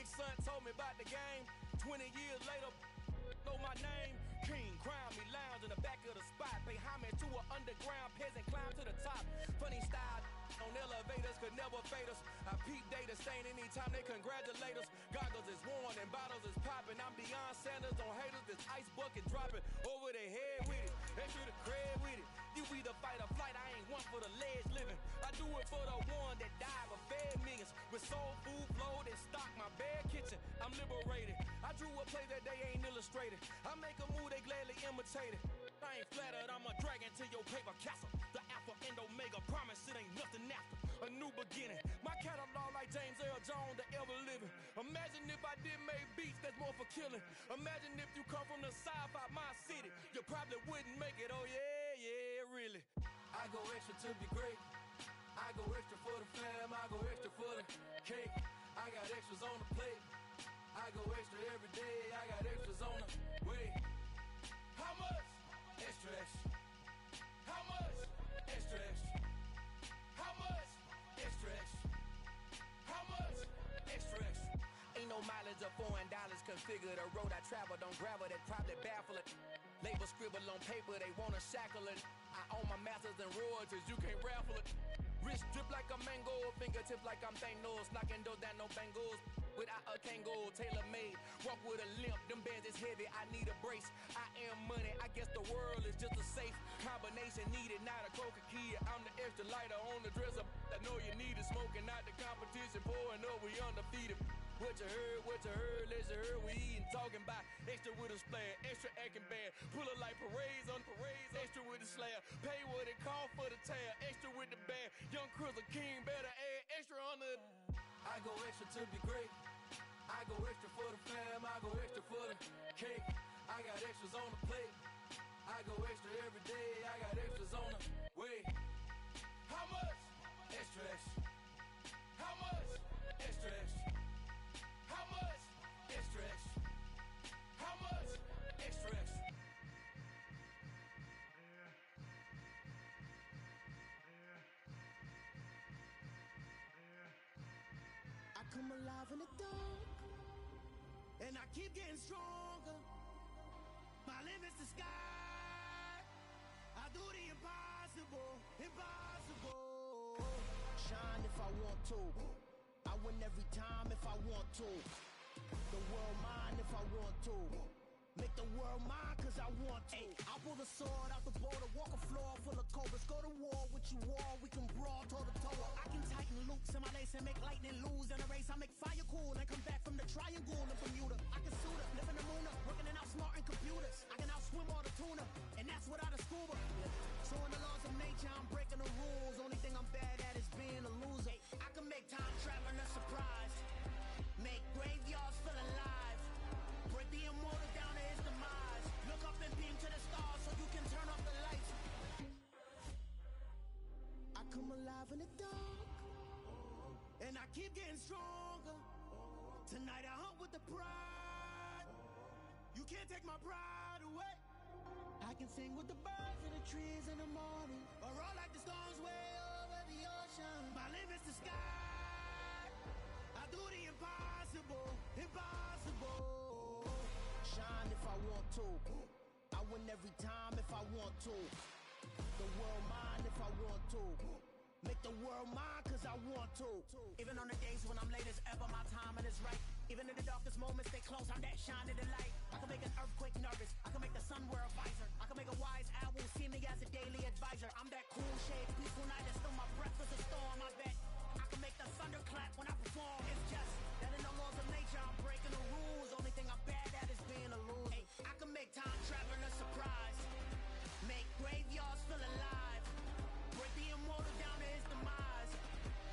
big son told me about the game. 20 years later, know my name. King, crown me, lounge in the back of the spot. Pay homage to an underground peasant, climb to the top. Funny style on elevators could never fade us. I peep data stain anytime they congratulate us. Goggles is worn and bottles is popping. I'm Deion Sanders on haters, this ice bucket dropping over their head with it. Extra the cred with it. You either fight or flight, I ain't one for the ledge living. I do it for the one that died but fed millions. With soul food flow that stock my bare kitchen. I'm liberated. I drew a play that they ain't illustrated. I make a move they gladly imitated. I ain't flattered, I'm a dragon to your paper castle. The alpha and omega, promise it ain't nothing after. A new beginning. My catalog like James Earl Jones, the ever living. Imagine if I did make beats that's more for killing. Imagine if you come from the south out my city. You probably wouldn't make it, oh yeah, really. I go extra to be great. I go extra for the fam, I go extra for the cake. I got extras on the plate. I go extra every day, I got extras on the way. How much? Extra, extra. How much? Extra, extra. How much? Extra, extra. How much? Extra, extra. Ain't no mileage or $4 configure the road I travel. Don't gravel that probably baffle it. Label scribble on paper, they wanna shackle it. I own my masters and royalties, you can't raffle it. Wrist drip like a mango, fingertip like I'm Thanos. Knocking those down, no bangles. Without a Kango, tailor-made. Walk with a limp, them bands is heavy, I need a brace. I am money, I guess the world is just a safe combination needed, not a coca key. I'm the extra lighter on the dresser. I know you need it, smoking out the competition, pouring up, we undefeated. What you heard, let's you heard, we eatin', talking about extra with a splash, extra acting bad, pull it like parades on parades, extra with the slab, pay what it cost for the tab, extra with the band, young Chris a king, better add extra on the. I go extra to be great, I go extra for the fam, I go extra for the cake, I got extras on the plate, I go extra every day, I got extras on the way. How much? Extra, extra. How much? Extra, extra. How much? Extra, extra. How much? Extra, extra. I come alive in the dark, and I keep getting stronger. My limit's the sky. I do the impossible, impossible. Shine if I want to. I win every time if I want to. The world mine if I want to. Make the world mine cause I want to. I pull the sword out the border, walk a floor full of cobras. Go to war with you all, we can brawl toe to toe. I can tighten loops in my lace and make lightning lose in a race. I make fire cool and come back from the triangle in Bermuda. I can suit up, live in the moon up, working and outsmarting computers. I can outswim all the tuna, and that's without a scuba. So in the laws of nature, I'm breaking the rules. Only thing I'm bad at is being a loser. I can make time traveling a surprise, make graveyards feel alive, break the immortal down to his demise. Look up and beam to the stars so you can turn off the lights. I come alive in the dark, and I keep getting stronger. Tonight I hunt with the pride. You can't take my pride away. I can sing with the birds and the trees in the morning, or roll like the storms way over the ocean. My limit's the sky. I do the impossible, impossible. Shine if I want to. I win every time if I want to. The world mine if I want to. Make the world mine cause I want to. Even on the days when I'm late as ever, my timing is right. Even in the darkest moments, stay close, I'm that shine in the light. I can make an earthquake nervous, I can make the sun wear a visor. I can make a wise owl see me as a daily advisor. I'm that cool shade, peaceful night, and still my breath is a storm, I bet. I can make the thunder clap when I perform. It's just that in the laws of nature, I'm breaking the rules. Only thing I'm bad at is being a loser. I can make time traveling a surprise, make graveyards feel alive, break the immortal down to his demise.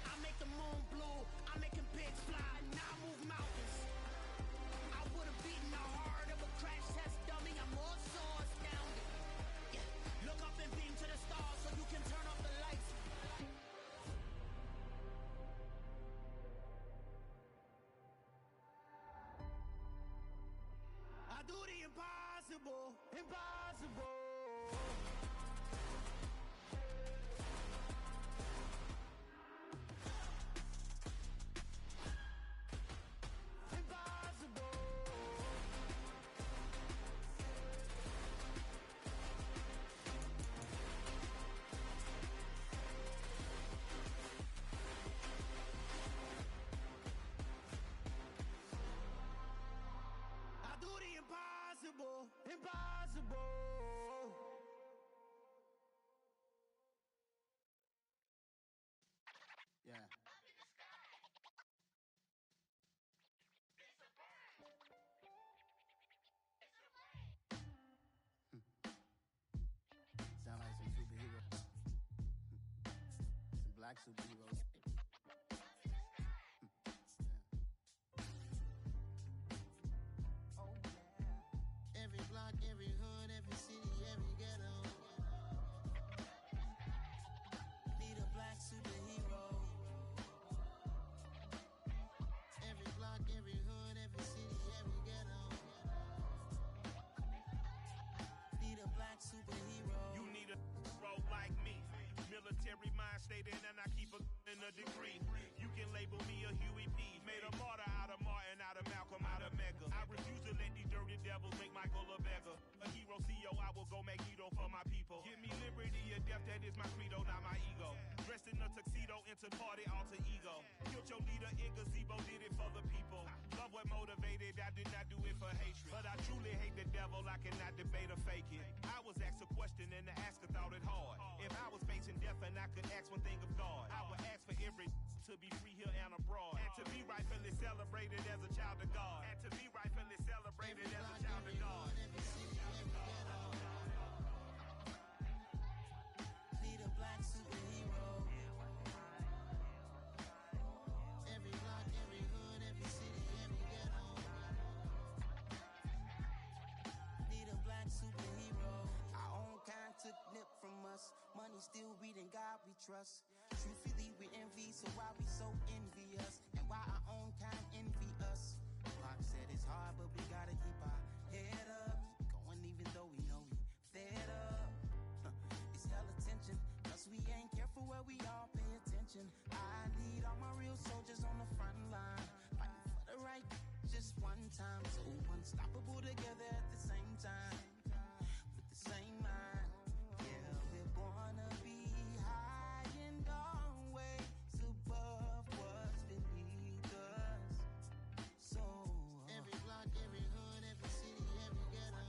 I make the moon blue, I make him pigs fly, and I move mountains. I would've beaten the heart of a crash test dummy. I'm more so astounded. Yeah. Look up and beam to the stars so you can turn off the lights. I do the impossible, impossible. superheroes. Oh, yeah. Every block, every hood, every city, every ghetto. Need a black superhero. Every block, every hood, every city, every ghetto. Need a black superhero. You need a hero like me. Military mind stated, and I keep in a degree. You can label me a Huey P. Made a martyr out of Martin, out of Malcolm, out of Mega. I refuse to let these dirty devils make Michael a beggar. A hero CEO, I will go Magneto for my people. Give me liberty or death, that is my credo, not my ego. Dressed in a tuxedo, into party, alter ego. Killed your leader, Gazebo, did it for the people. Love what motivated, I did not do it for hatred. But I truly hate the devil, I cannot debate or fake it. I was asked a question and the asker thought it hard. If I was facing death and I could ask one thing of God, I would ask for every to be free here and abroad. And to be rightfully celebrated as a child of God. And to be rightfully celebrated as a child of God. Need a black superhero. Every block, every hood, every city, every ghetto. Need a black superhero. Our own kind took nip from us. Money still reading God we trust. Truthfully we envy, so why we so envious? And why our own kind envy us? Block said it's hard, but we gotta keep our head up. Going even though we know we fed up. It's hella tension, cause we ain't careful where we all pay attention. I need all my real soldiers on the front line, fighting for the right just one time. So unstoppable together at the same time, with the same mind. Yeah, we're born to be high and always above what's beneath us. So every block, every hood, every city, every ghetto.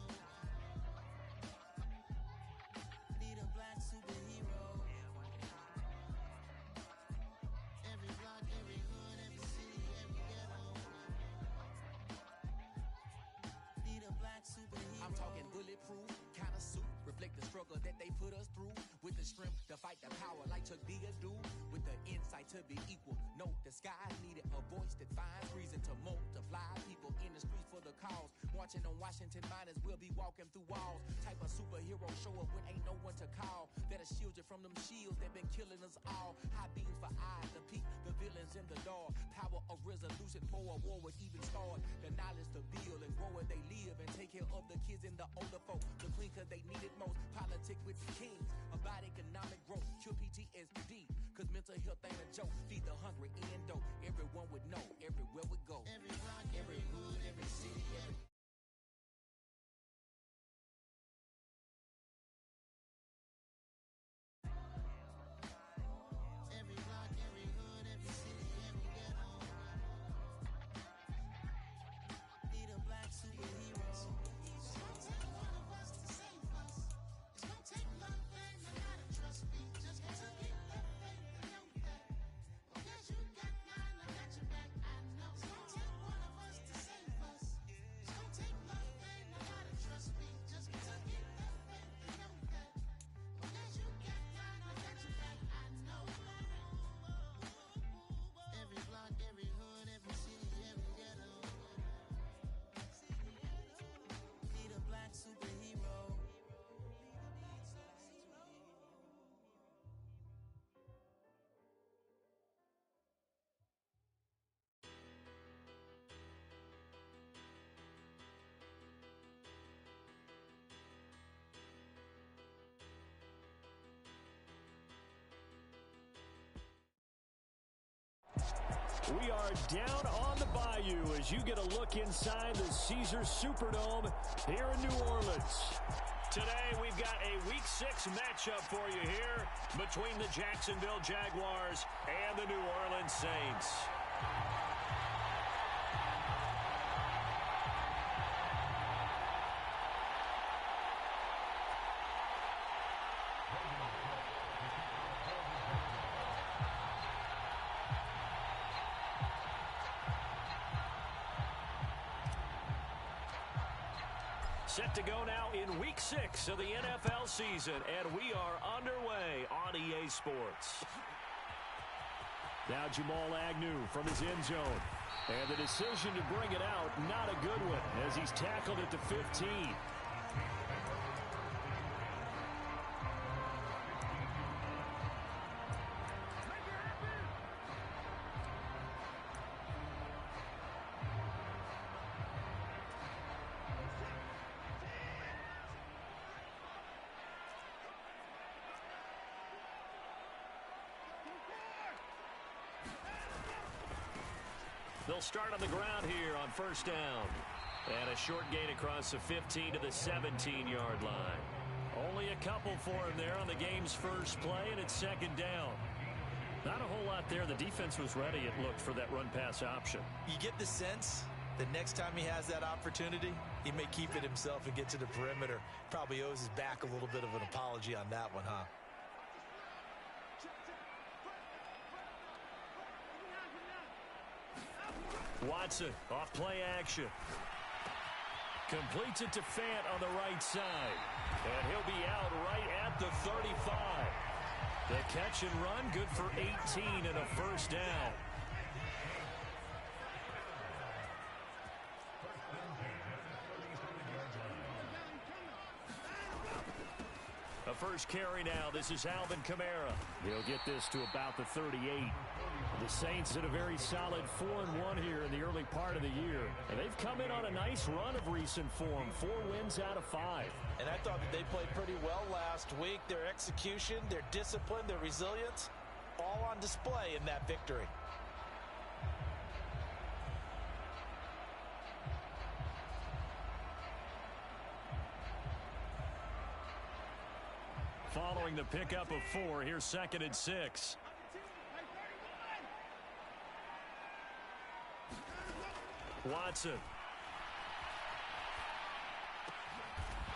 Need a black superhero. Every block, every hood, every city, every ghetto. Need a black superhero. I'm talking bulletproof kind of suit, reflect the struggle that they put us through, with the strength to fight the power like Chuck D do, with the insight to be equal. No, the sky needed a voice that finds reason to multiply. People in the streets for the cause, marching on Washington miners will be walking through walls. Type of superhero show up when ain't no one to call, that'll shield you from them shields that been killing us all. High beams for eyes to peek the villains in the dark. Power of resolution for a war would even start. The knowledge to build and grow where they live, and take care of the kids and the older folk. The clean cause they need it most. Politic with the kings about economic growth. Cure PTSD, cause mental health ain't a joke. Feed the hungry and dope. Everyone would know everywhere we go. Every block, Every hood, every city, every every block, every hood, every city, every ghetto. Need a black superhero. It's gonna take one of us to save us. It's gonna take love and a lot of trust. We just gotta get that faith and know that. Because you got mine, I got your back. I know. It's gonna take one of us to save us. It's gonna take love and a lot of trust. We just gotta get that faith and know that. Because you got mine, I got your back. I know. Every block, every hood, every city, every ghetto. Need a black superhero. We are down on the bayou as you get a look inside the Caesars Superdome here in New Orleans. Today, we've got a Week 6 matchup for you here between the Jacksonville Jaguars and the New Orleans Saints. Set to go now in Week 6 of the NFL season, and we are underway on EA Sports. Now Jamal Agnew from his end zone. And the decision to bring it out, not a good one, as he's tackled at the 15. They'll start on the ground here on first down. And a short gain across the 15 to the 17-yard line. Only a couple for him there on the game's first play, and it's second down. Not a whole lot there. The defense was ready, it looked, for that run-pass option. You get the sense that next time he has that opportunity, he may keep it himself and get to the perimeter. Probably owes his back a little bit of an apology on that one, huh? Watson off play action. Completes it to Fant on the right side. And he'll be out right at the 35. The catch and run, good for 18 and a first down. A first carry now. This is Alvin Kamara. He'll get this to about the 38. The Saints had a very solid 4-1 here in the early part of the year. And they've come in on a nice run of recent form. 4 wins out of 5. And I thought that they played pretty well last week. Their execution, their discipline, their resilience, all on display in that victory. Following the pickup of 4, here's 2nd and 6. Watson.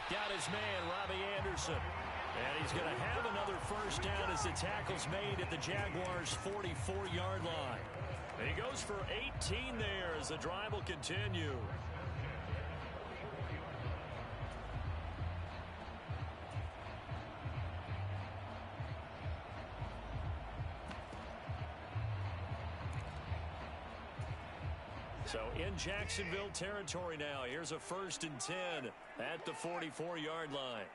Got his man, Robbie Anderson. And he's going to have another first down as the tackle's made at the Jaguars' 44-yard line. And he goes for 18 there as the drive will continue. So in Jacksonville territory now. Here's a 1st and 10 at the 44-yard line.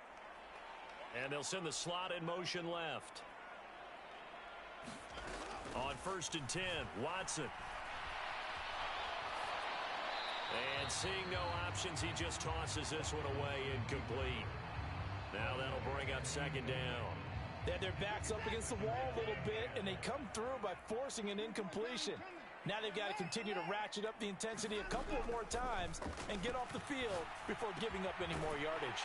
And they'll send the slot in motion left. On 1st and 10, Watson. And seeing no options, he just tosses this one away, incomplete. Now that'll bring up 2nd down. They had their backs up against the wall a little bit, and they come through by forcing an incompletion. Now they've got to continue to ratchet up the intensity a couple more times and get off the field before giving up any more yardage.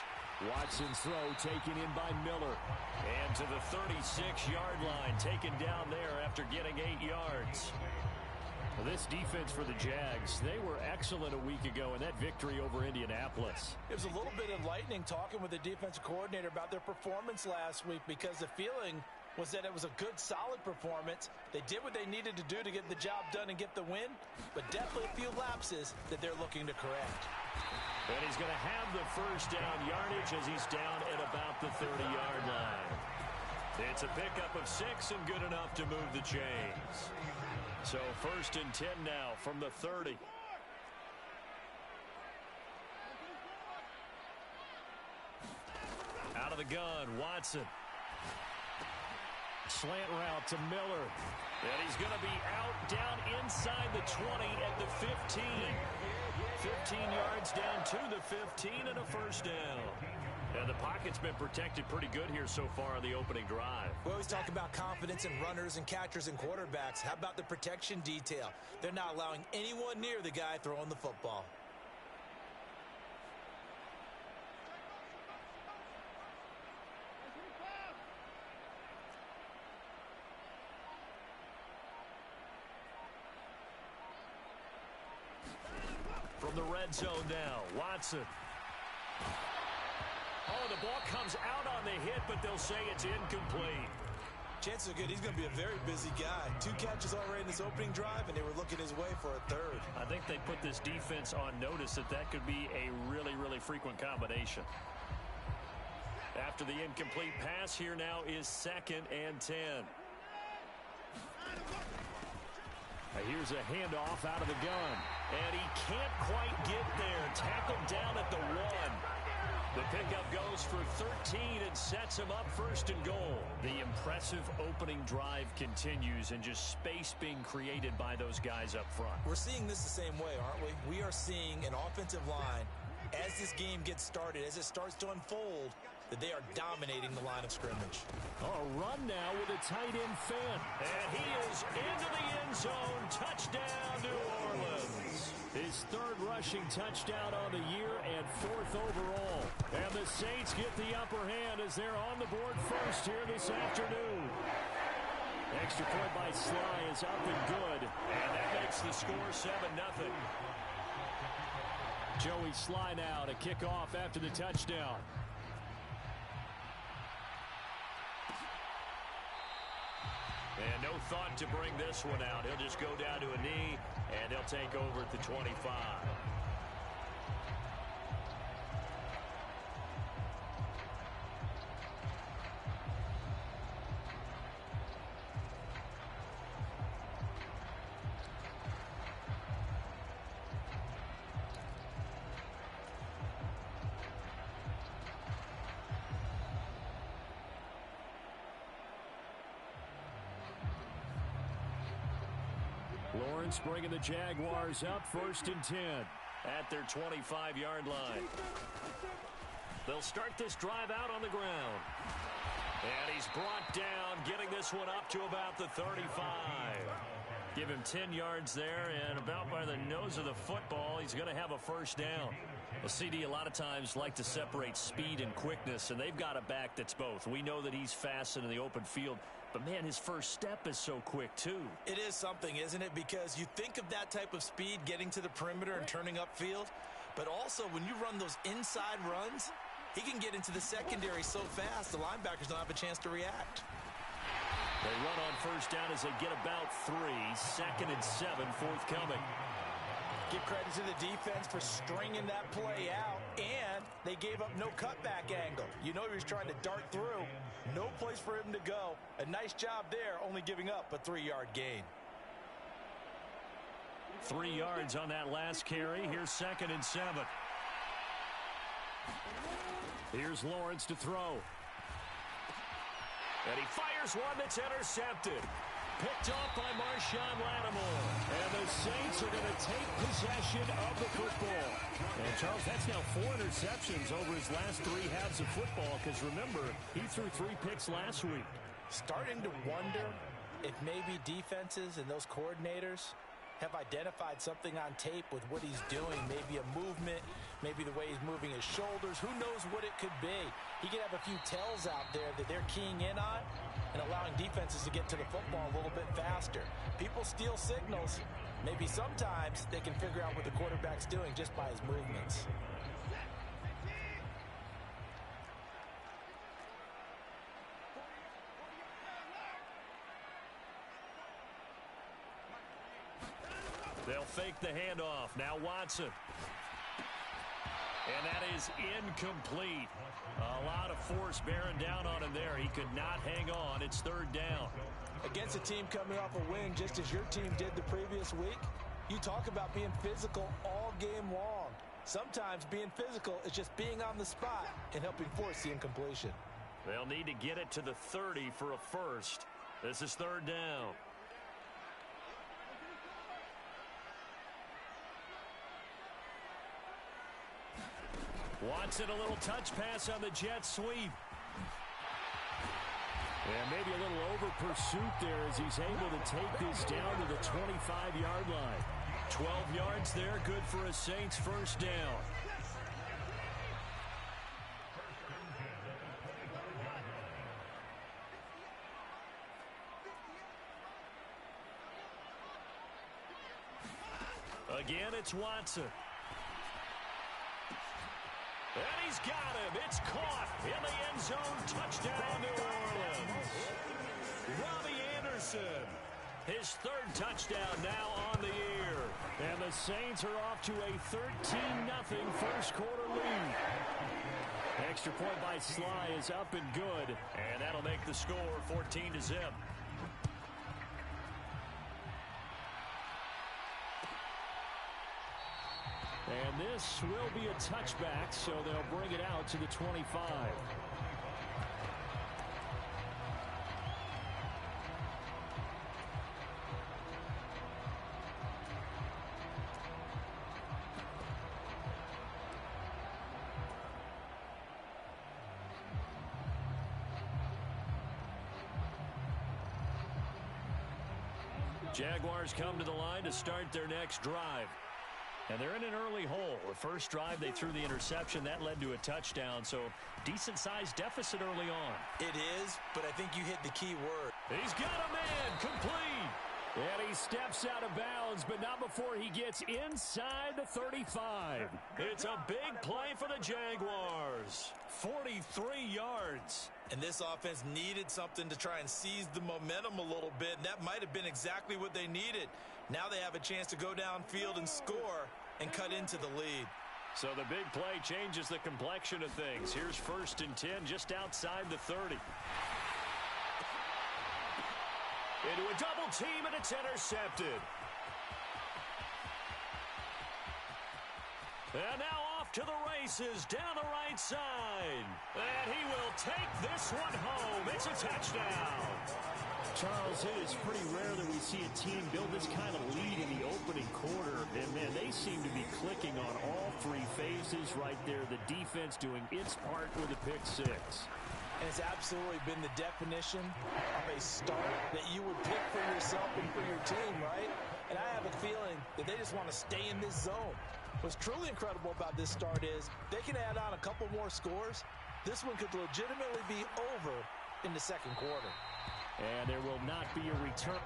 Watson's throw taken in by Miller. And to the 36-yard line, taken down there after getting 8 yards. Well, this defense for the Jags, they were excellent a week ago in that victory over Indianapolis. It was a little bit enlightening talking with the defensive coordinator about their performance last week, because the feeling was that it was a good, solid performance. They did what they needed to do to get the job done and get the win, but definitely a few lapses that they're looking to correct. And he's going to have the first down yardage as he's down at about the 30-yard line. It's a pickup of 6 and good enough to move the chains. So 1st and 10 now from the 30. Out of the gun, Watson. Slant route to Miller. And he's going to be out down inside the 20 at the 15. 15 yards down to the 15 and a first down. And the pocket's been protected pretty good here so far on the opening drive. We always talk about confidence in runners and catchers and quarterbacks. How about the protection detail? They're not allowing anyone near the guy throwing the football. From the red zone now, Watson. Oh, the ball comes out on the hit, but they'll say it's incomplete. Chances are good he's going to be a very busy guy. 2 catches already in his opening drive, and they were looking his way for a 3rd. I think they put this defense on notice that that could be a really, really frequent combination. After the incomplete pass, here now is 2nd and 10. Here's a handoff out of the gun. And he can't quite get there. Tackled down at the 1. The pickup goes for 13 and sets him up first and goal. The impressive opening drive continues and just space being created by those guys up front. We're seeing this the same way, aren't we? We are seeing an offensive line, as this game gets started, as it starts to unfold, that they are dominating the line of scrimmage. A run now with a tight end Fant. And he is into the end zone. Touchdown, New Orleans. His third rushing touchdown on the year and 4th overall. And the Saints get the upper hand as they're on the board first here this afternoon. Extra point by Sly is up and good. And that makes the score 7-0. Joey Sly now to kick off after the touchdown. And no thought to bring this one out. He'll just go down to a knee, and he'll take over at the 25. Lawrence bringing the Jaguars up 1st and 10 at their 25-yard line. They'll start this drive out on the ground. And he's brought down, getting this one up to about the 35. Give him 10 yards there, and about by the nose of the football, he's going to have a first down. Well, CD a lot of times like to separate speed and quickness, and they've got a back that's both. We know that he's fast in the open field, but, man, his first step is so quick, too. It is something, isn't it? Because you think of that type of speed getting to the perimeter and turning upfield, but also when you run those inside runs, he can get into the secondary so fast the linebackers don't have a chance to react. They run on first down as they get about 3. 2nd and 7 forthcoming. Give credit to the defense for stringing that play out, and they gave up no cutback angle. You know he was trying to dart through. No place for him to go. A nice job there, only giving up a 3-yard gain. 3 yards on that last carry. Here's 2nd and 7. Here's Lawrence to throw. And he fires one that's intercepted. Picked off by Marshawn Lattimore. And the Saints are going to take possession of the football. And, Charles, that's now 4 interceptions over his last 3 halves of football. Because, remember, he threw 3 picks last week. Starting to wonder if maybe defenses and those coordinators have identified something on tape with what he's doing. Maybe a movement, maybe the way he's moving his shoulders. Who knows what it could be? He could have a few tells out there that they're keying in on and allowing defenses to get to the football a little bit faster. People steal signals. Maybe sometimes they can figure out what the quarterback's doing just by his movements. They'll fake the handoff. Now Watson. And that is incomplete. A lot of force bearing down on him there. He could not hang on. It's 3rd down. Against a team coming off a win just as your team did the previous week, you talk about being physical all game long. Sometimes being physical is just being on the spot and helping force the incompletion. They'll need to get it to the 30 for a first. This is 3rd down. Watson, a little touch pass on the jet sweep. And maybe a little over pursuit there as he's able to take this down to the 25-yard line. 12 yards there, good for a Saints first down. Again, it's Watson. And he's got him. It's caught in the end zone. Touchdown, New Orleans. Robbie Anderson. His 3rd touchdown now on the year. And the Saints are off to a 13-0 first quarter lead. Extra point by Sly is up and good. And that'll make the score 14-0. And this will be a touchback, so they'll bring it out to the 25. Jaguars come to the line to start their next drive. And they're in an early hole. The first drive, they threw the interception. That led to a touchdown, so decent-sized deficit early on. It is, but I think you hit the key word. He's got a man, complete. And he steps out of bounds, but not before he gets inside the 35. It's a big play for the Jaguars. 43 yards. And this offense needed something to try and seize the momentum a little bit, and that might have been exactly what they needed. Now they have a chance to go downfield and score and cut into the lead. So the big play changes the complexion of things. Here's 1st and 10 just outside the 30. Into a double team, and it's intercepted. And now off to the races down the right side. And he will take this one home. It's a touchdown. Charles, it is pretty rare that we see a team build this kind of lead in the opening quarter. And, man, they seem to be clicking on all three phases right there. The defense doing its part with a pick six. And it's absolutely been the definition of a start that you would pick for yourself and for your team, right? And I have a feeling that they just want to stay in this zone. What's truly incredible about this start is they can add on a couple more scores. This one could legitimately be over in the second quarter. And there will not be a return.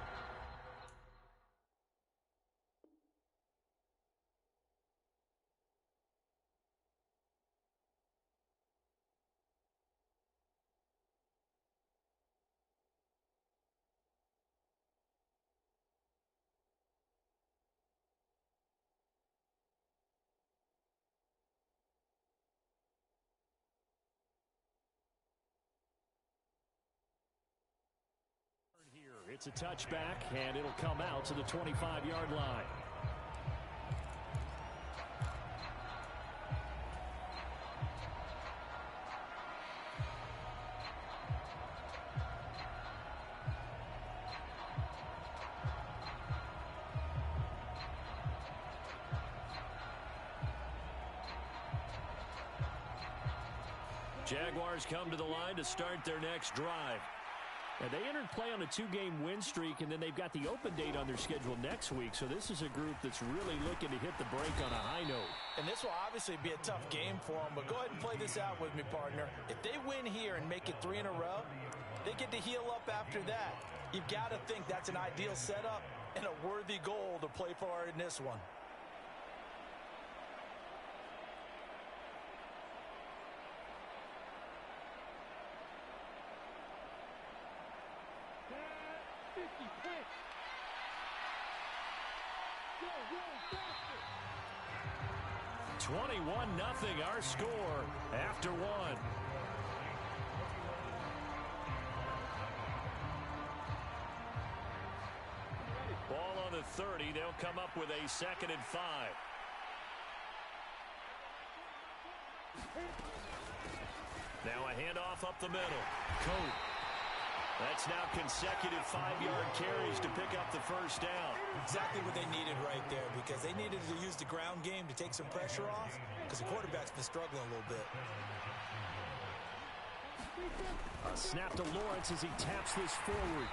It's a touchback, and it'll come out to the 25-yard line. Jaguars come to the line to start their next drive. And they entered play on a 2-game win streak, and then they've got the open date on their schedule next week. So this is a group that's really looking to hit the break on a high note. And this will obviously be a tough game for them, but go ahead and play this out with me, partner. If they win here and make it 3 in a row, they get to heal up after that. You've got to think that's an ideal setup and a worthy goal to play for in this one. Go, 21-0 our score after one. Ball on the 30. They'll come up with a 2nd and 5. Now a handoff up the middle. Coat. That's now consecutive 5-yard carries to pick up the first down. Exactly what they needed right there, because they needed to use the ground game to take some pressure off, because the quarterback's been struggling a little bit. A snap to Lawrence as he taps this forward.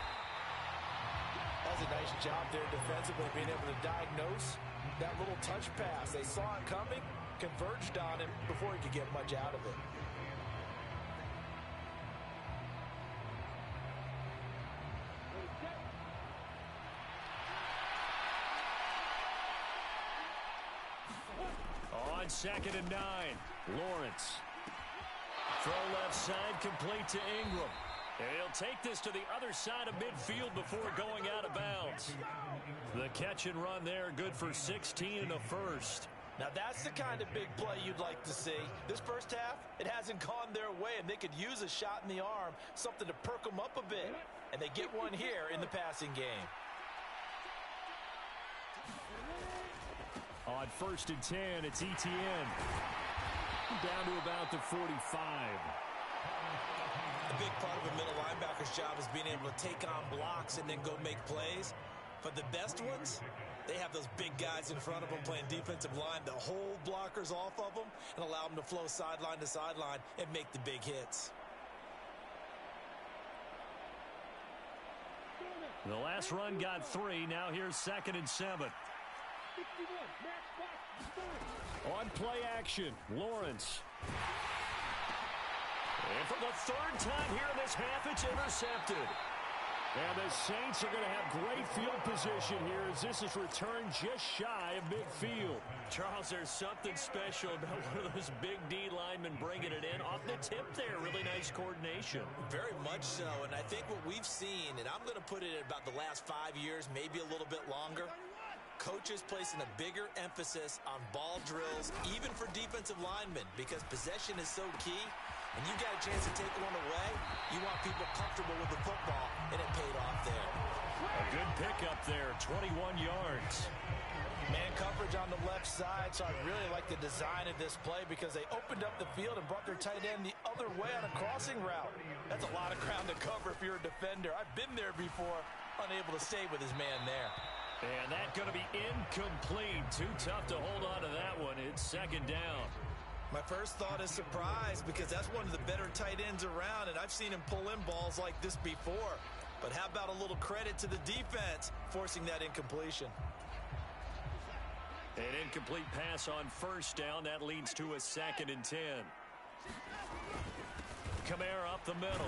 That's a nice job there defensively, being able to diagnose that little touch pass. They saw it coming, converged on him before he could get much out of it. On 2nd and 9, Lawrence. Throw left side, complete to Ingram. And he'll take this to the other side of midfield before going out of bounds. The catch and run there, good for 16 and a first. Now that's the kind of big play you'd like to see. This first half, it hasn't gone their way, and they could use a shot in the arm, something to perk them up a bit. And they get one here in the passing game. On 1st and 10, it's ETN. Down to about the 45. A big part of a middle linebacker's job is being able to take on blocks and then go make plays. But the best ones, they have those big guys in front of them playing defensive line to hold blockers off of them and allow them to flow sideline to sideline and make the big hits. The last run got 3. Now here's 2nd and 7. On play action, Lawrence. And for the 3rd time here in this half, it's intercepted. And the Saints are going to have great field position here as this is returned just shy of midfield. Charles, there's something special about one of those big D linemen bringing it in off the tip there. Really nice coordination. Very much so, and I think what we've seen, and I'm going to put it at about the last 5 years, maybe a little bit longer, coaches placing a bigger emphasis on ball drills, even for defensive linemen, because possession is so key. And you got a chance to take one away, you want people comfortable with the football, and it paid off there. A good pickup there, 21 yards. Man coverage on the left side, so I really like the design of this play because they opened up the field and brought their tight end the other way on a crossing route. That's a lot of ground to cover if you're a defender. I've been there before, unable to stay with his man there. And that's going to be incomplete. Too tough to hold on to that one. It's 2nd down. My first thought is surprise because that's one of the better tight ends around, and I've seen him pull in balls like this before. But how about a little credit to the defense forcing that incompletion? An incomplete pass on 1st down. That leads to a 2nd and 10. Kamara up the middle.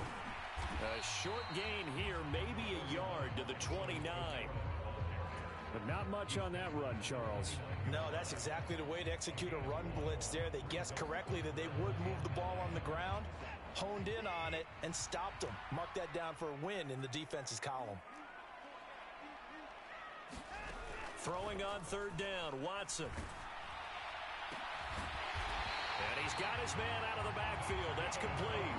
A short gain here, maybe a yard to the 29. But not much on that run, Charles. No, that's exactly the way to execute a run blitz there. They guessed correctly that they would move the ball on the ground, honed in on it, and stopped them. Mark that down for a win in the defense's column. Throwing on 3rd down, Watson. And he's got his man out of the backfield. That's complete.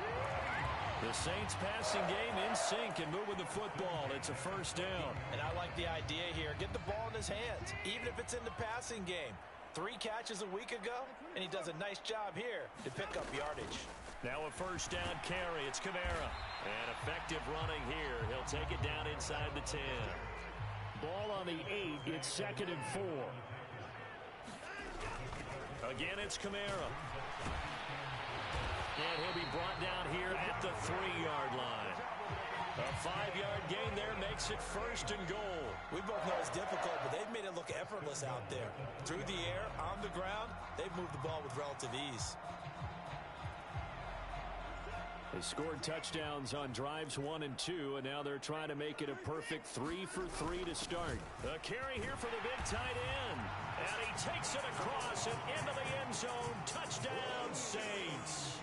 The Saints passing game in sync and moving the football. It's a 1st down. And I like the idea here. Get the ball in his hands, even if it's in the passing game. 3 catches a week ago, and he does a nice job here to pick up yardage. Now a 1st down carry. It's Kamara. And effective running here. He'll take it down inside the 10. Ball on the 8. It's 2nd and 4. Again, it's Kamara. And he'll be brought down here at the 3-yard line. A 5-yard gain there makes it 1st and goal. We both know it's difficult, but they've made it look effortless out there. Through the air, on the ground, they've moved the ball with relative ease. They scored touchdowns on drives 1 and 2, and now they're trying to make it a perfect 3 for 3 to start. A carry here for the big tight end. And he takes it across and into the end zone. Touchdown, Saints.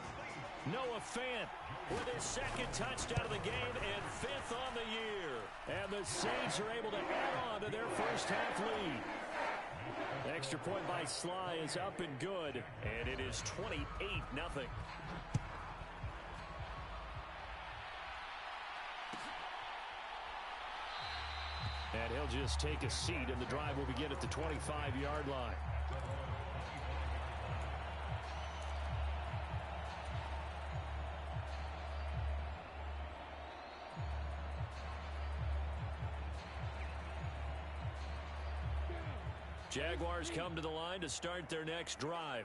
Noah Fant with his 2nd touchdown of the game and 5th on the year. And the Saints are able to add on to their first half lead. Extra point by Sly is up and good, and it is 28-0. And he'll just take a seat, and the drive will begin at the 25-yard line. Jaguars come to the line to start their next drive.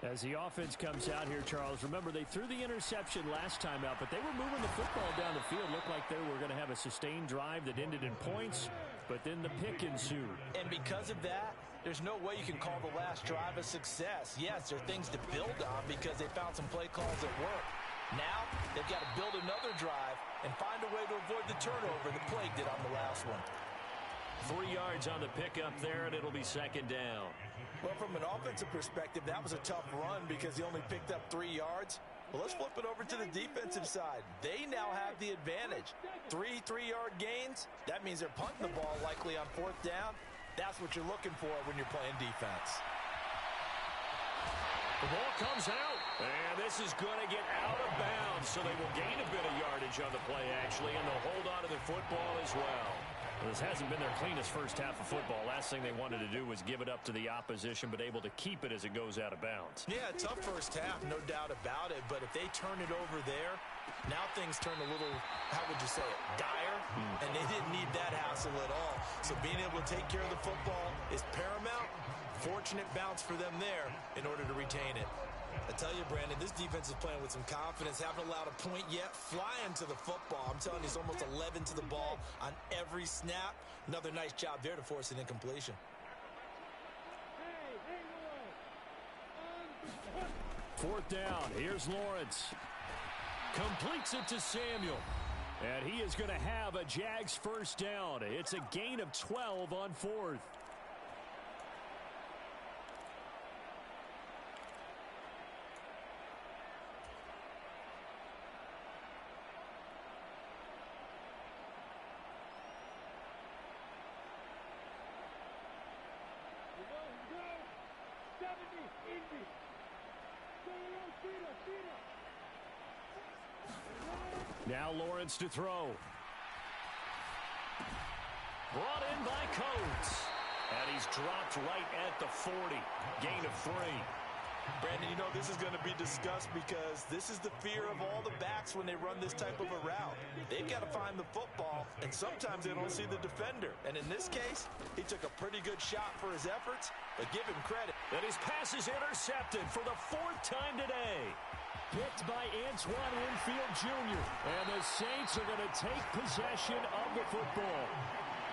As the offense comes out here, Charles, remember they threw the interception last time out, but they were moving the football down the field. Looked like they were going to have a sustained drive that ended in points, but then the pick ensued. And because of that, there's no way you can call the last drive a success. Yes, there are things to build on because they found some play calls that work. Now, they've got to build another drive and find a way to avoid the turnover that plagued it on the last one. 3 yards on the pickup there, and it'll be 2nd down. Well, from an offensive perspective, that was a tough run because he only picked up 3 yards. Well, let's flip it over to the defensive side. They now have the advantage. 3 3-yard gains. That means they're punting the ball likely on 4th down. That's what you're looking for when you're playing defense. The ball comes out, and this is going to get out of bounds, so they will gain a bit of yardage on the play, actually, and they'll hold on to the football as well. Well, this hasn't been their cleanest first half of football. Last thing they wanted to do was give it up to the opposition, but able to keep it as it goes out of bounds. Yeah, tough first half, no doubt about it. But if they turn it over there, now things turn a little, how would you say it, dire? And they didn't need that hassle at all. So being able to take care of the football is paramount. Fortunate bounce for them there in order to retain it. I tell you, Brandon, this defense is playing with some confidence. Haven't allowed a point yet. Flying to the football. I'm telling you, it's almost 11 to the ball on every snap. Another nice job there to force an incompletion. Fourth down. Here's Lawrence. Completes it to Samuel. And he is going to have a Jags first down. It's a gain of 12 on fourth. Now Lawrence to throw. Brought in by Coates. And he's dropped right at the 40. Gain of 3. Brandon, you know this is going to be discussed because this is the fear of all the backs when they run this type of a route. They've got to find the football, and sometimes they don't see the defender. And in this case, he took a pretty good shot for his efforts, but give him credit. And his pass is intercepted for the 4th time today. Picked by Antoine Winfield Jr. And the Saints are going to take possession of the football.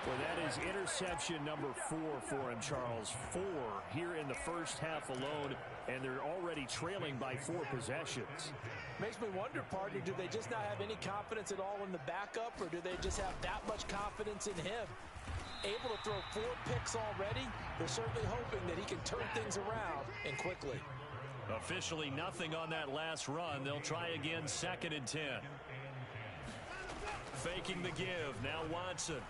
Well, that is interception number 4 for him, Charles. 4 here in the first half alone, and they're already trailing by 4 possessions. Makes me wonder, partner, do they just not have any confidence at all in the backup, or do they just have that much confidence in him? Able to throw 4 picks already, they're certainly hoping that he can turn things around and quickly. Officially nothing on that last run. They'll try again, 2nd and 10. Faking the give. Now Watson.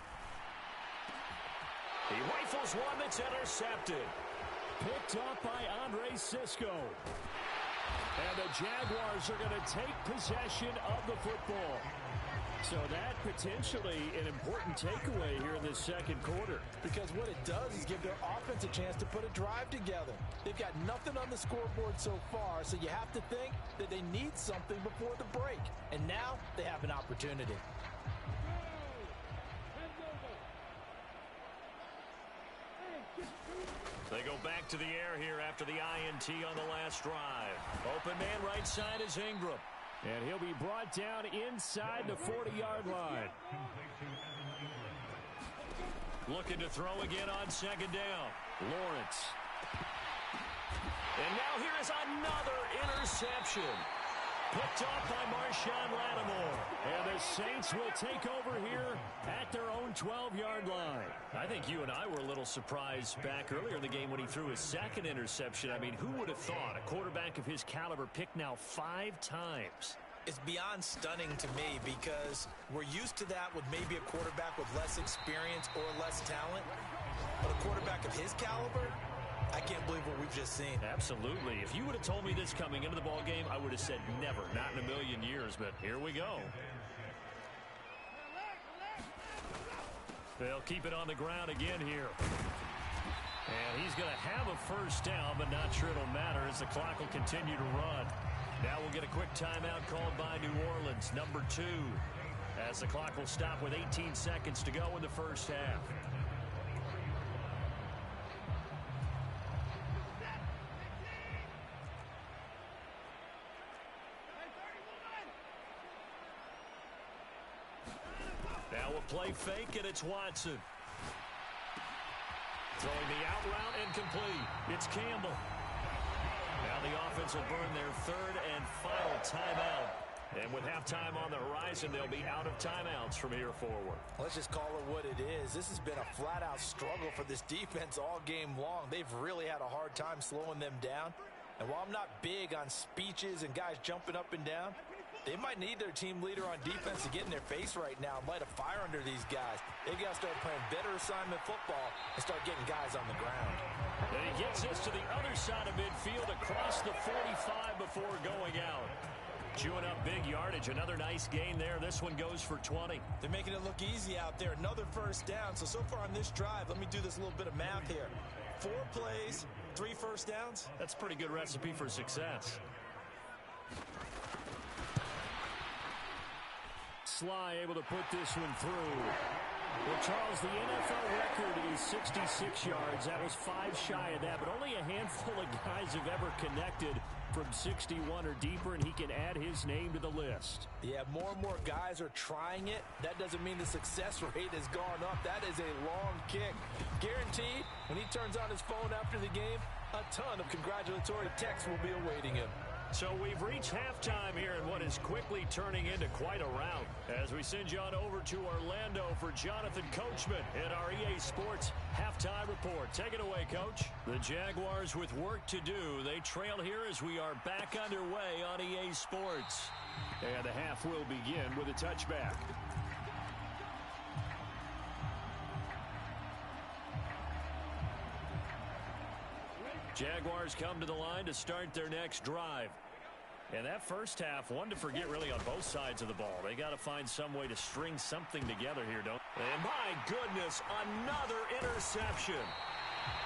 He rifles one that's intercepted. Picked up by Andre Sisco. And the Jaguars are going to take possession of the football. So that potentially an important takeaway here in this second quarter. Because what it does is give their offense a chance to put a drive together. They've got nothing on the scoreboard so far, so you have to think that they need something before the break. And now they have an opportunity. They go back to the air here after the INT on the last drive. Open man right side is Ingram. And he'll be brought down inside the 40-yard line. Looking to throw again on 2nd down. Lawrence. And now here is another interception. Picked off by Marshawn Lattimore. And the Saints will take over here at their own 12-yard line. I think you and I were a little surprised back earlier in the game when he threw his 2nd interception. I mean, who would have thought a quarterback of his caliber picked now 5 times? It's beyond stunning to me because we're used to that with maybe a quarterback with less experience or less talent. But a quarterback of his caliber, I can't believe what we've just seen. Absolutely. If you would have told me this coming into the ball game, I would have said never, not in a million years. But here we go. They'll keep it on the ground again here. And he's going to have a first down, but not sure it'll matter as the clock will continue to run. Now we'll get a quick timeout called by New Orleans, number 2, as the clock will stop with 18 seconds to go in the first half. Now a play fake, and it's Watson. Throwing the out route and complete. It's Campbell. Now the offense will burn their 3rd and final timeout. And with halftime on the horizon, they'll be out of timeouts from here forward. Let's just call it what it is. This has been a flat-out struggle for this defense all game long. They've really had a hard time slowing them down. And while I'm not big on speeches and guys jumping up and down, they might need their team leader on defense to get in their face right now and light a fire under these guys. They've got to start playing better assignment football and start getting guys on the ground. And he gets this to the other side of midfield across the 45 before going out. Chewing up big yardage. Another nice gain there. This one goes for 20. They're making it look easy out there. Another first down. So far on this drive, let me do this little bit of math here. 4 plays, 3 first downs. That's a pretty good recipe for success. Sly able to put this one through. Well, Charles, the NFL record is 66 yards. That was 5 shy of that, but only a handful of guys have ever connected from 61 or deeper, and he can add his name to the list. Yeah, more and more guys are trying it. That doesn't mean the success rate has gone up. That is a long kick. Guaranteed, when he turns on his phone after the game, a ton of congratulatory texts will be awaiting him. So we've reached halftime here in what is quickly turning into quite a rout. As we send you on over to Orlando for Jonathan Coachman in our EA Sports Halftime Report. Take it away, Coach. The Jaguars with work to do. They trail here as we are back underway on EA Sports. And the half will begin with a touchback. Jaguars come to the line to start their next drive. And that first half, one to forget really on both sides of the ball. They got to find some way to string something together here, don't they? And my goodness, another interception.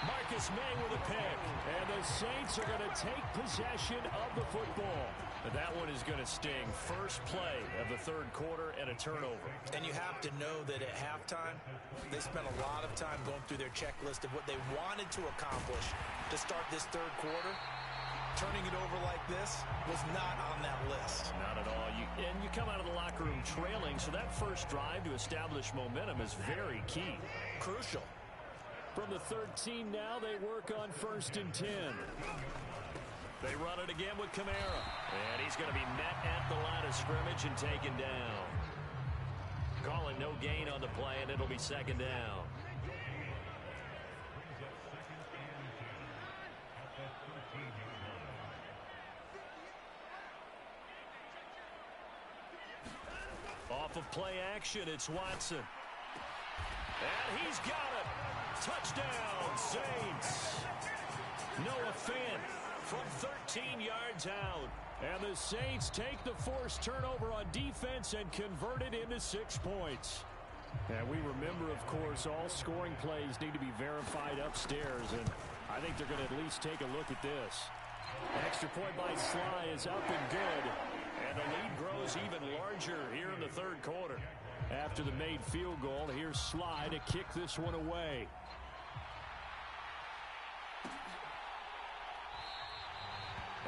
Marcus May with a pick. And the Saints are going to take possession of the football. But that one is going to sting. First play of the third quarter and a turnover. And you have to know that at halftime, they spent a lot of time going through their checklist of what they wanted to accomplish to start this third quarter. Turning it over like this was not on that list. Not at all. And you come out of the locker room trailing, so that first drive to establish momentum is very key. Crucial. From the 13 now, they work on 1st and 10. They run it again with Kamara. And he's going to be met at the line of scrimmage and taken down. Calling no gain on the play, and it'll be 2nd down. Off of play action, it's Watson. And he's got it. Touchdown, Saints. Noah Fant from 13 yards out. And the Saints take the forced turnover on defense and convert it into 6 points. And we remember, of course, all scoring plays need to be verified upstairs. And I think they're going to at least take a look at this. Extra point by Sly is up and good. And the lead grows even larger here in the third quarter. After the made field goal, here's Sly to kick this one away.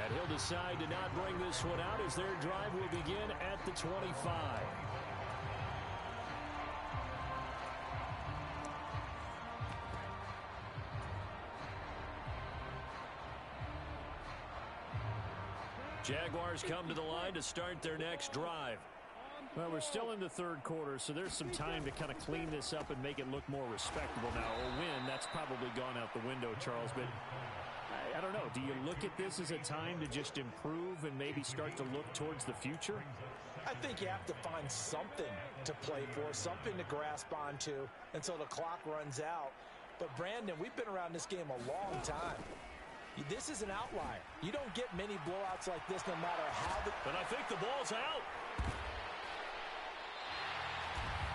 And he'll decide to not bring this one out as their drive will begin at the 25. Jaguars come to the line to start their next drive. Well, we're still in the third quarter, so there's some time to kind of clean this up and make it look more respectable now. A win, that's probably gone out the window, Charles, but I don't know. Do you look at this as a time to just improve and maybe start to look towards the future? I think you have to find something to play for, something to grasp onto until the clock runs out. But, Brandon, we've been around this game a long time. This is an outlier. You don't get many blowouts like this no matter how the... But I think the ball's out.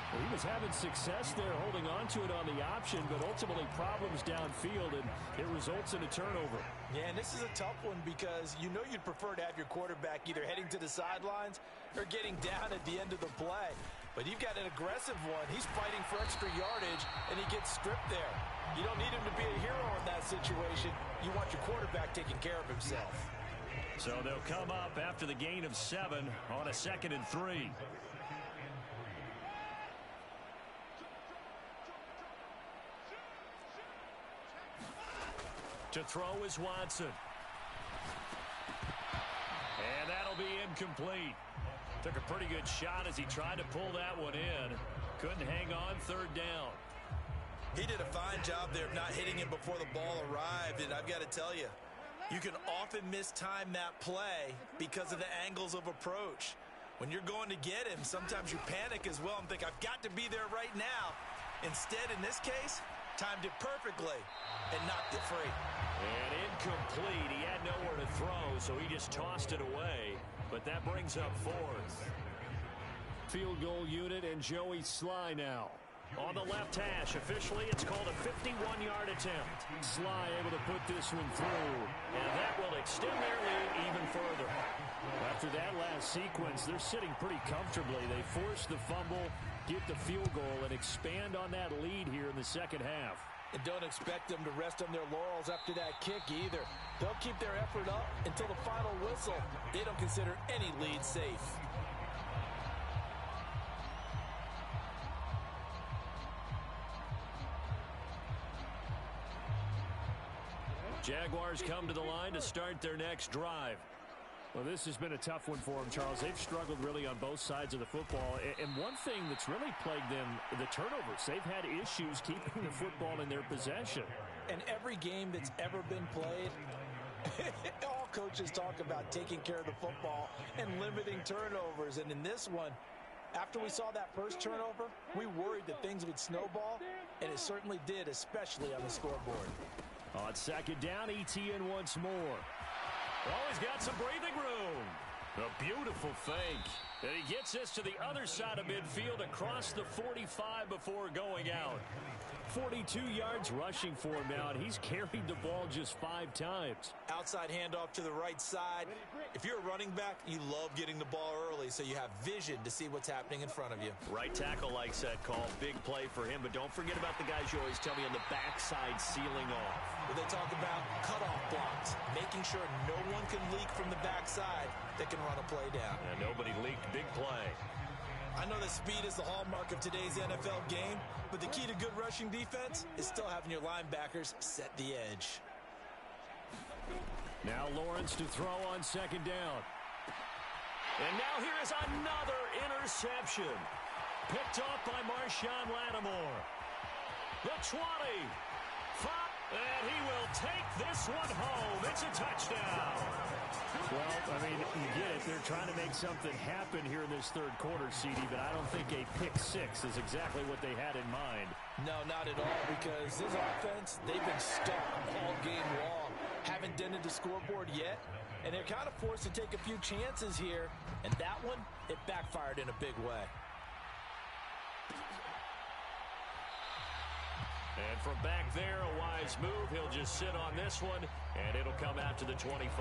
Well, he was having success there holding on to it on the option, but ultimately problems downfield, and it results in a turnover. Yeah, and this is a tough one because you know you'd prefer to have your quarterback either heading to the sidelines or getting down at the end of the play. But you've got an aggressive one. He's fighting for extra yardage, and he gets stripped there. You don't need him to be a hero in that situation. You want your quarterback taking care of himself. So they'll come up after the gain of 7 on a 2nd and 3. To throw is Watson. And that'll be incomplete. Took a pretty good shot as he tried to pull that one in. Couldn't hang on 3rd down. He did a fine job there of not hitting him before the ball arrived, and I've got to tell you, you can often mistime that play because of the angles of approach. When you're going to get him, sometimes you panic as well and think, I've got to be there right now. Instead, in this case, timed it perfectly and knocked it free. And in incomplete. He had nowhere to throw, so he just tossed it away. But that brings up fourth. Field goal unit and Joey Sly now. On the left hash, officially, it's called a 51-yard attempt. Sly able to put this one through. And that will extend their lead even further. After that last sequence, they're sitting pretty comfortably. They force the fumble, get the field goal, and expand on that lead here in the second half. And don't expect them to rest on their laurels after that kick either. They'll keep their effort up until the final whistle. They don't consider any lead safe. Jaguars come to the line to start their next drive. Well, this has been a tough one for them, Charles. They've struggled really on both sides of the football. And one thing that's really plagued them, the turnovers. They've had issues keeping the football in their possession. And every game that's ever been played, all coaches talk about taking care of the football and limiting turnovers. And in this one, after we saw that first turnover, we worried that things would snowball, and it certainly did, especially on the scoreboard. On second down, ETN once more. Oh, he's got some breathing room. A beautiful fake. And he gets this to the other side of midfield across the 45 before going out. 42 yards rushing for him now, and he's carried the ball just 5 times. Outside handoff to the right side. If you're a running back, you love getting the ball early so you have vision to see what's happening in front of you. Right tackle likes that call. Big play for him, but don't forget about the guys you always tell me on the backside sealing off. Where they talk about cutoff blocks, making sure no one can leak from the backside that can run a play down. And nobody leaked. Big play. I know that speed is the hallmark of today's NFL game, but the key to good rushing defense is still having your linebackers set the edge. Now Lawrence to throw on second down. And now here is another interception. Picked off by Marshawn Lattimore. The 20. And he will take this one home. It's a touchdown. Well, I mean, you get it. They're trying to make something happen here in this third quarter, CD, but I don't think a pick six is exactly what they had in mind. No, not at all, because this offense, they've been stuck all game long. Haven't dented the scoreboard yet, and they're kind of forced to take a few chances here, and that one, it backfired in a big way. And from back there, a wise move. He'll just sit on this one, and it'll come out to the 25.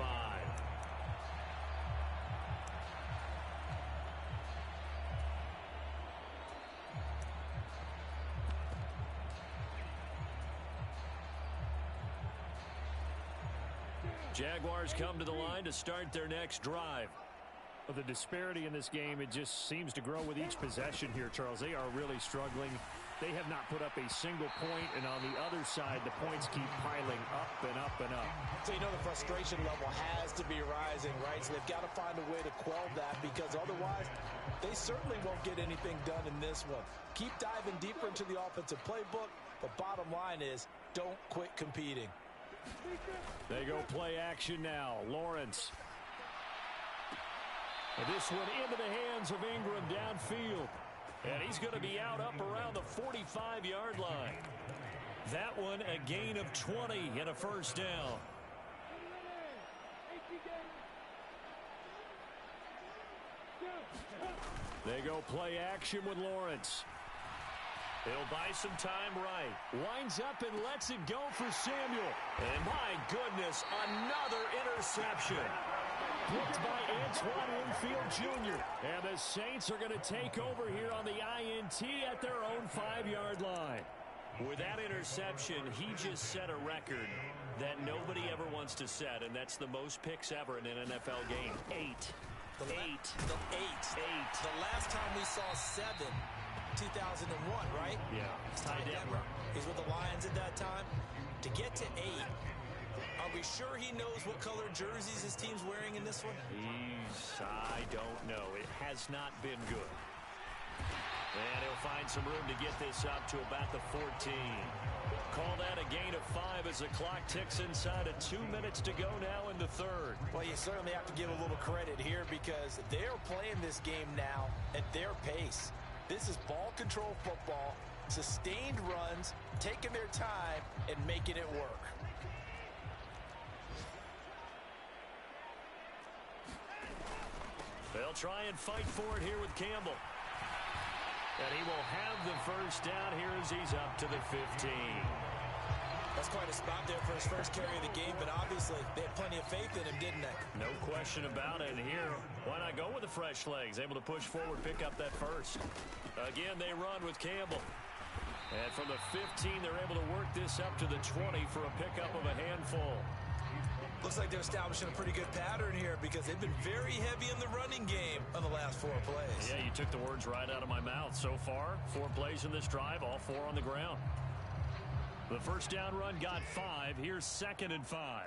Jaguars come to the line to start their next drive. Well, the disparity in this game, it just seems to grow with each possession here, Charles. They are really struggling. They have not put up a single point, and on the other side, the points keep piling up and up and up. So you know the frustration level has to be rising, right? So they've got to find a way to quell that, because otherwise they certainly won't get anything done in this one. Keep diving deeper into the offensive playbook, but bottom line is don't quit competing. They go play action now. Lawrence. And this one into the hands of Ingram downfield. And he's going to be out up around the 45-yard line. That one a gain of 20 and a first down. They go play action with Lawrence. He'll buy some time right. Winds up and lets it go for Samuel. And my goodness, another interception. Picked by Antoine Winfield Jr. And the Saints are going to take over here on the INT at their own 5-yard line. With that interception, he just set a record that nobody ever wants to set, and that's the most picks ever in an NFL game. 8. The last time we saw 7, 2001, right? Yeah. Ty Detmer. He's with the Lions at that time. To get to 8, are we sure he knows what color jerseys his team's wearing in this one? I don't know. It has not been good. And he'll find some room to get this up to about the 14. Call that a gain of 5 as the clock ticks inside of 2 minutes to go now in the third. Well, you certainly have to give a little credit here, because they're playing this game now at their pace. This is ball control football, sustained runs, taking their time, and making it work. They'll try and fight for it here with Campbell. And he will have the first down here as he's up to the 15. That's quite a spot there for his first carry of the game, but obviously they had plenty of faith in him, didn't they? No question about it. And here, why not go with the fresh legs? Able to push forward, pick up that first. Again, they run with Campbell. And from the 15, they're able to work this up to the 20 for a pickup of a handful. Looks like they're establishing a pretty good pattern here because they've been very heavy in the running game on the last 4 plays. Yeah, you took the words right out of my mouth. So far, 4 plays in this drive, all 4 on the ground. The first down run got 5. Here's 2nd and 5.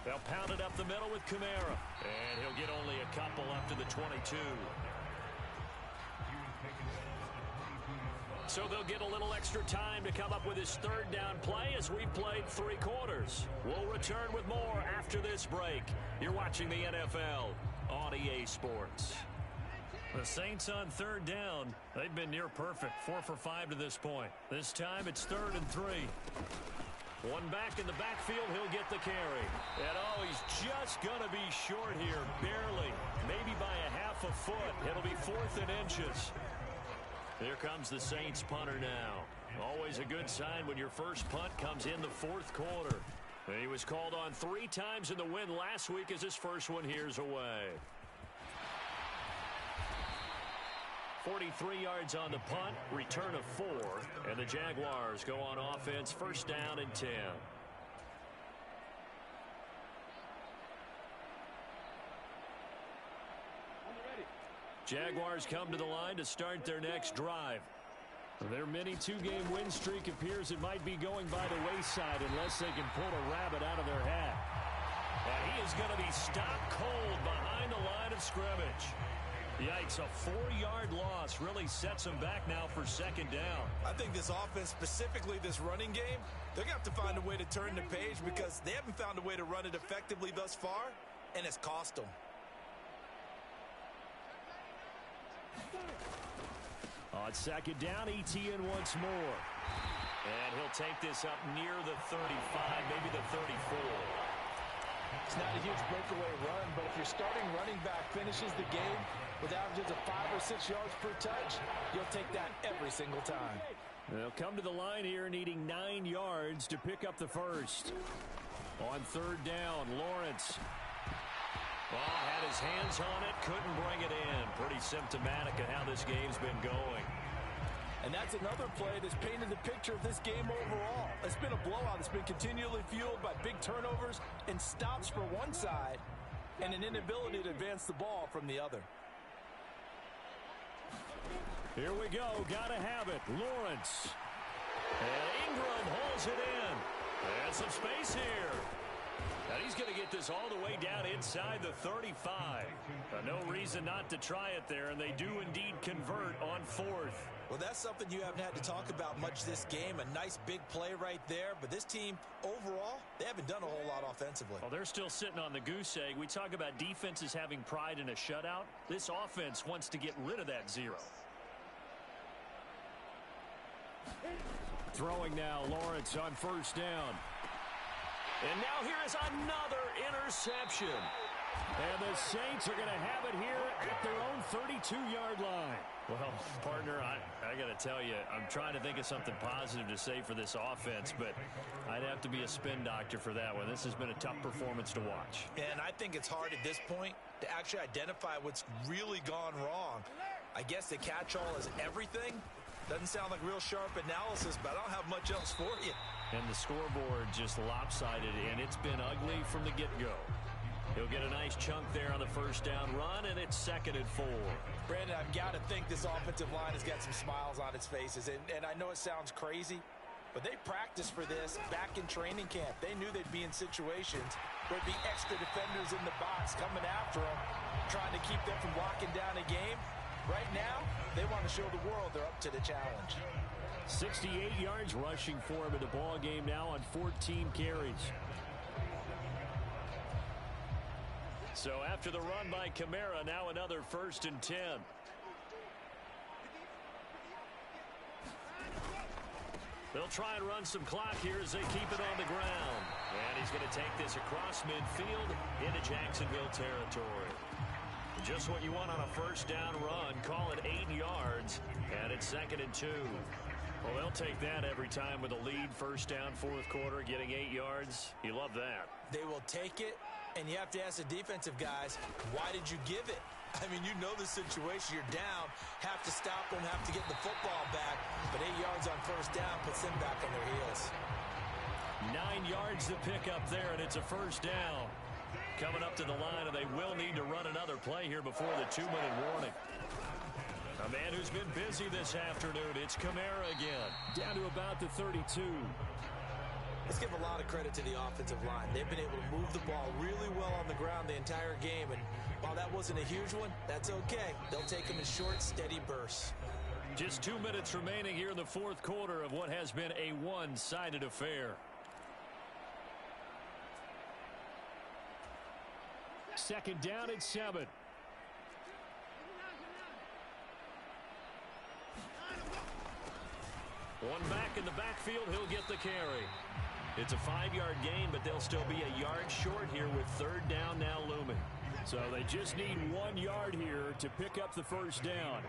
They'll pound it up the middle with Kamara. And he'll get only a couple up to the 22. So they'll get a little extra time to come up with his 3rd down play as we've played 3 quarters. We'll return with more after this break. You're watching the NFL on EA Sports. The Saints on 3rd down. They've been near perfect. 4 for 5 to this point. This time it's 3rd and 3. One back in the backfield. He'll get the carry. And he's just going to be short here. Barely. Maybe by a half a foot. It'll be 4th and inches. Here comes the Saints punter now. Always a good sign when your first punt comes in the 4th quarter. And he was called on 3 times in the win last week as his first one here's away. 43 yards on the punt, return of 4, and the Jaguars go on offense, 1st down and 10. Jaguars come to the line to start their next drive. Their mini 2-game win streak appears it might be going by the wayside unless they can pull a rabbit out of their hat. And he is going to be stopped cold behind the line of scrimmage. Yikes, a 4-yard loss really sets them back now for 2nd down. I think this offense, specifically this running game, they're going to have to find a way to turn the page because they haven't found a way to run it effectively thus far, and it's cost them. On 2nd down, ETN once more. And he'll take this up near the 35, maybe the 34. It's not a huge breakaway run, but if your starting running back finishes the game with averages of 5 or 6 yards per touch, you'll take that every single time. They'll come to the line here needing 9 yards to pick up the first. On 3rd down, Lawrence. Had his hands on it, couldn't bring it in. Pretty symptomatic of how this game's been going. And that's another play that's painted the picture of this game overall. It's been a blowout. It's been continually fueled by big turnovers and stops for one side and an inability to advance the ball from the other. Here we go. Gotta have it. Lawrence. And Ingram hauls it in. And some space here. And he's going to get this all the way down inside the 35. No reason not to try it there, and they do indeed convert on 4th. Well, that's something you haven't had to talk about much this game. A nice big play right there. But this team, overall, they haven't done a whole lot offensively. Well, they're still sitting on the goose egg. We talk about defenses having pride in a shutout. This offense wants to get rid of that 0. Throwing now, Lawrence on 1st down. And now here is another interception. And the Saints are going to have it here at their own 32-yard line. Well, partner, I got to tell you, I'm trying to think of something positive to say for this offense, but I'd have to be a spin doctor for that one. This has been a tough performance to watch. And I think it's hard at this point to actually identify what's really gone wrong. I guess the catch-all is everything. Doesn't sound like real sharp analysis, but I don't have much else for you. And the scoreboard just lopsided, and it's been ugly from the get-go. He'll get a nice chunk there on the 1st down run, and it's 2nd and 4. Brandon, I've got to think this offensive line has got some smiles on its faces, and I know it sounds crazy, but they practiced for this back in training camp. They knew they'd be in situations where there'd be extra defenders in the box coming after them, trying to keep them from locking down a game. Right now, they want to show the world they're up to the challenge. 68 yards rushing for him in the ball game now on 14 carries. So after the run by Kamara, now another 1st and 10. They'll try and run some clock here as they keep it on the ground. And he's going to take this across midfield into Jacksonville territory. Just what you want on a first down run. Call it 8 yards, and it's 2nd and 2. Well, they'll take that every time with a lead, first down, fourth quarter, getting 8 yards. You love that. They will take it, and you have to ask the defensive guys, why did you give it? I mean, you know the situation. You're down, have to stop them, have to get the football back, but 8 yards on first down puts them back on their heels. 9 yards to pick up there, and it's a first down. Coming up to the line, and they will need to run another play here before the 2-minute warning. A man who's been busy this afternoon, it's Kamara again. Down to about the 32. Let's give a lot of credit to the offensive line. They've been able to move the ball really well on the ground the entire game, and while that wasn't a huge one, that's okay. They'll take them in short, steady bursts. Just 2 minutes remaining here in the fourth quarter of what has been a one-sided affair. 2nd down and 7. One back in the backfield, he'll get the carry. It's a 5-yard gain, but they'll still be a yard short here with 3rd down now looming. So they just need 1 yard here to pick up the first down.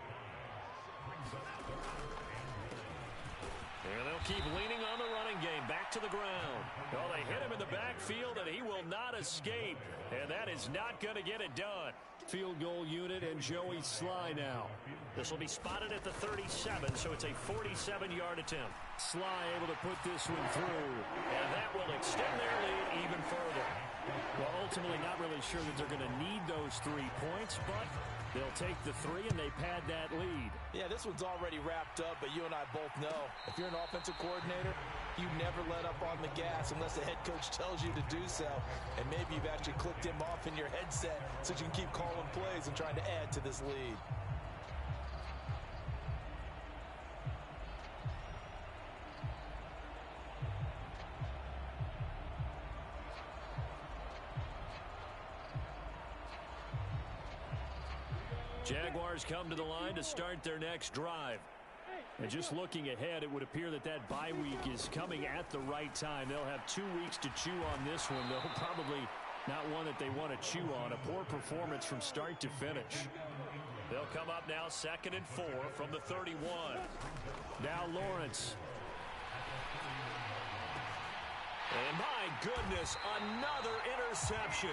And they'll keep leaning on the running game. Back to the ground. Well, they hit him in the backfield, and he will not escape. And that is not going to get it done. Field goal unit and Joey Sly now. This will be spotted at the 37, so it's a 47-yard attempt. Sly able to put this one through. And that will extend their lead even further. Well, ultimately not really sure that they're going to need those 3 points, but they'll take the 3 and they pad that lead. Yeah, this one's already wrapped up, but you and I both know if you're an offensive coordinator, you never let up on the gas unless the head coach tells you to do so. And maybe you've actually clicked him off in your headset so you can keep calling plays and trying to add to this lead. Jaguars come to the line to start their next drive. And just looking ahead, it would appear that that bye week is coming at the right time. They'll have 2 weeks to chew on this one, though probably not one that they want to chew on. A poor performance from start to finish. They'll come up now 2nd and 4 from the 31. Now Lawrence. And my goodness, another interception.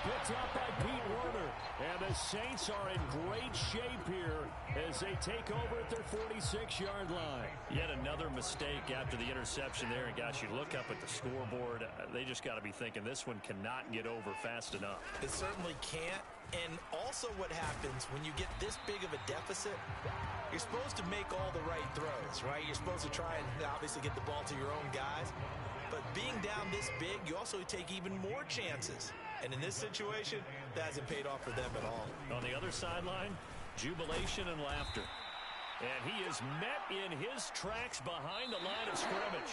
Picked up by Pete Werner. And the Saints are in great shape here as they take over at their 46-yard line. Yet another mistake after the interception there. And gosh, you look up at the scoreboard, they just got to be thinking this one cannot get over fast enough. It certainly can't. And also what happens when you get this big of a deficit, you're supposed to make all the right throws, right? You're supposed to try and obviously get the ball to your own guys. But being down this big, you also take even more chances. And in this situation, that hasn't paid off for them at all. On the other sideline, jubilation and laughter. And he is met in his tracks behind the line of scrimmage.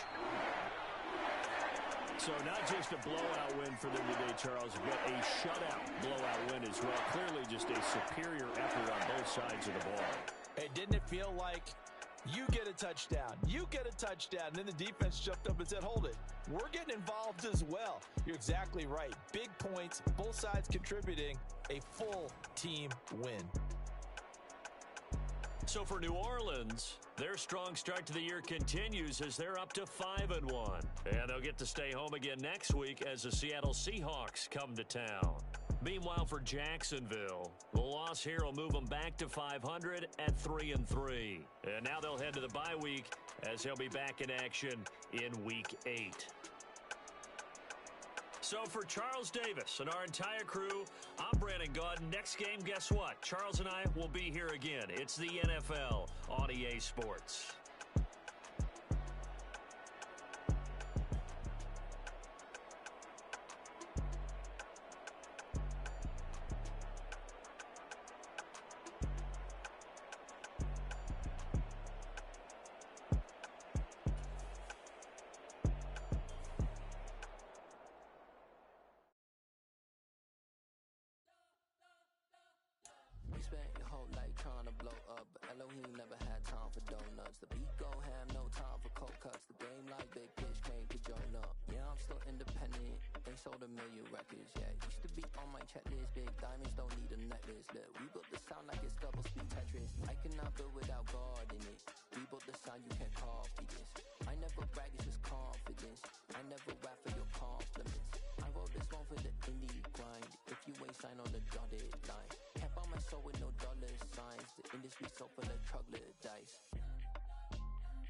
So not just a blowout win for them today, Charles, but a shutout blowout win as well. Clearly just a superior effort on both sides of the ball. Hey, didn't it feel like you get a touchdown, you get a touchdown, and then the defense jumped up and said, hold it, we're getting involved as well. You're exactly right. Big points, both sides contributing, a full team win. So for New Orleans, their strong start to the year continues as they're up to 5-1. And they'll get to stay home again next week as the Seattle Seahawks come to town. Meanwhile, for Jacksonville, the loss here will move them back to 500 at 3-3. And now they'll head to the bye week as they'll be back in action in Week 8. So for Charles Davis and our entire crew, I'm Brandon Gaudin. Next game, guess what? Charles and I will be here again. It's the NFL on EA Sports. Spent your whole life trying to blow up, but Elohim never had time for donuts. The beat go ham, no time for coke sold 1 million records, yeah. Used to be on my checklist, big diamonds don't need a necklace. Look, we built the sound like it's double speed Tetris. I cannot build without God in it. We built the sound, you can't copy this. I never brag, it's just confidence. I never rap for your compliments. I wrote this one for the indie grind. If you ain't signed on the dotted line, can't buy my soul with no dollar signs. The industry so full of troglodytes.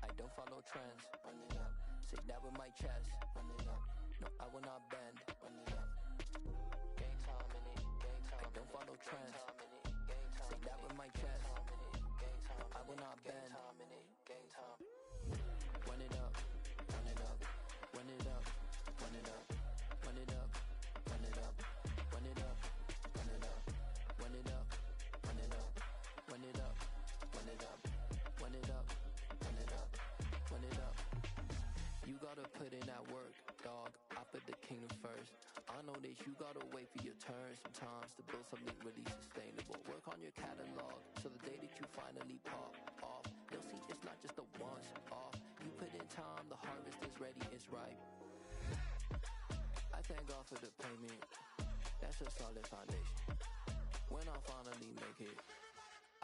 I don't follow trends. Run it up. Say that with my chest. Run it up. No, I will not bend. Run it up. Game time in it. Game time. I don't follow trends. Say that with my chest. No, I will not bend. Game time. Run it up. Run it up. Run it up. Run it up. Run it up. Run it up. Run it up. Run it up. Run it up. Run it up. Run it up. Run it up. Run it up. Run it up. Run it up. You gotta put in that work, dog. I put the kingdom first. I know that you gotta wait for your turn sometimes to build something really sustainable. Work on your catalog, so the day that you finally pop off, you'll see it's not just a once off. You put in time, the harvest is ready, it's ripe. I thank God for the payment. That's a solid foundation. When I finally make it,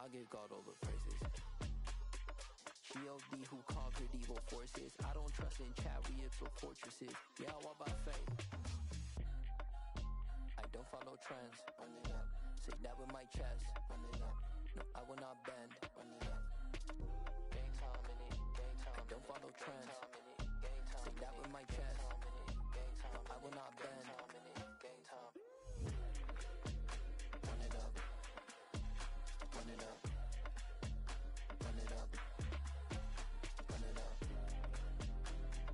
I'll give God all the praises. G.O.D. who conquered evil forces. I don't trust in chariots or fortresses. Yeah, I walk by faith. I don't follow trends. Run it up. Say that with my chest. Run it up. No, I will not bend. Run it up. Game time in it. Game time. I don't follow trends. Say that with my chest. No, I will not bend. Game time. Run it up. Run it up. Run it up. Run it up.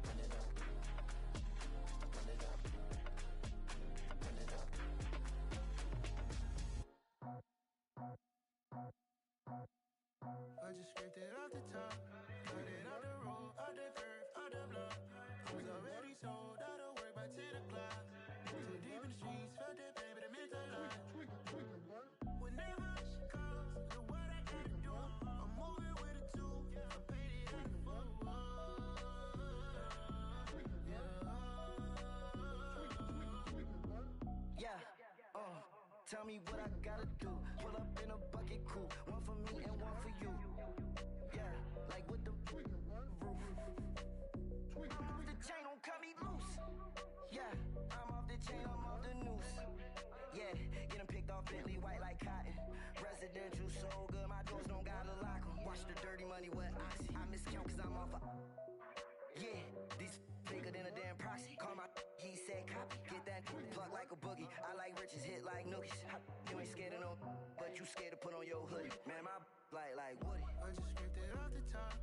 Run it up. Run it up. Run it up. I just scraped it off the top, cut it off the road, off the curve, off the block. I was already sold out of work by 10 o'clock. Too deep in the streets, felt that pain, but it meant a lot. Whenever she calls, look what I gotta do. I'm moving with a two, I paid it out of full. Yeah, tell me what I gotta do. Pull up in a bucket crew, one for me and one for you. Yeah, like with the roof. I'm off the chain, don't cut me loose. Yeah, I'm off the chain, I'm off the noose. Yeah, getting picked off Bentley, white like cotton. Residential so good, my doors don't gotta lock 'em. Watch the dirty money with Oxy. I miscount cause I'm off a... Yeah, these bigger than a damn proxy. Call my he said copy. Get that plug like a boogie. I like riches, hit like nookies. You ain't scared of no, but you scared to put on your hoodie. Man, my like Woody. I just scraped it off the top,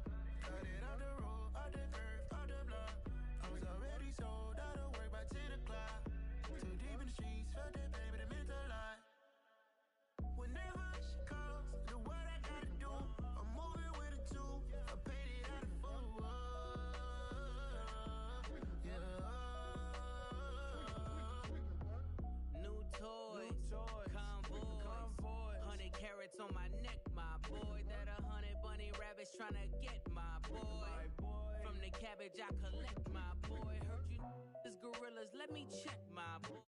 cut it off the road, off the curve, off the block. I was already sold out of work by 10 o'clock. Too deep in the streets, felt that pain, but it meant a lot. Whenever she calls, look what I gotta do. I'm moving with a two, I paid it out of full. New toys, convoy, 100 carats on my neck, my boy. That 100 bunny rabbits tryna get my boy. From the cabbage I collect, my boy. Heard you is gorillas, let me check, my boy.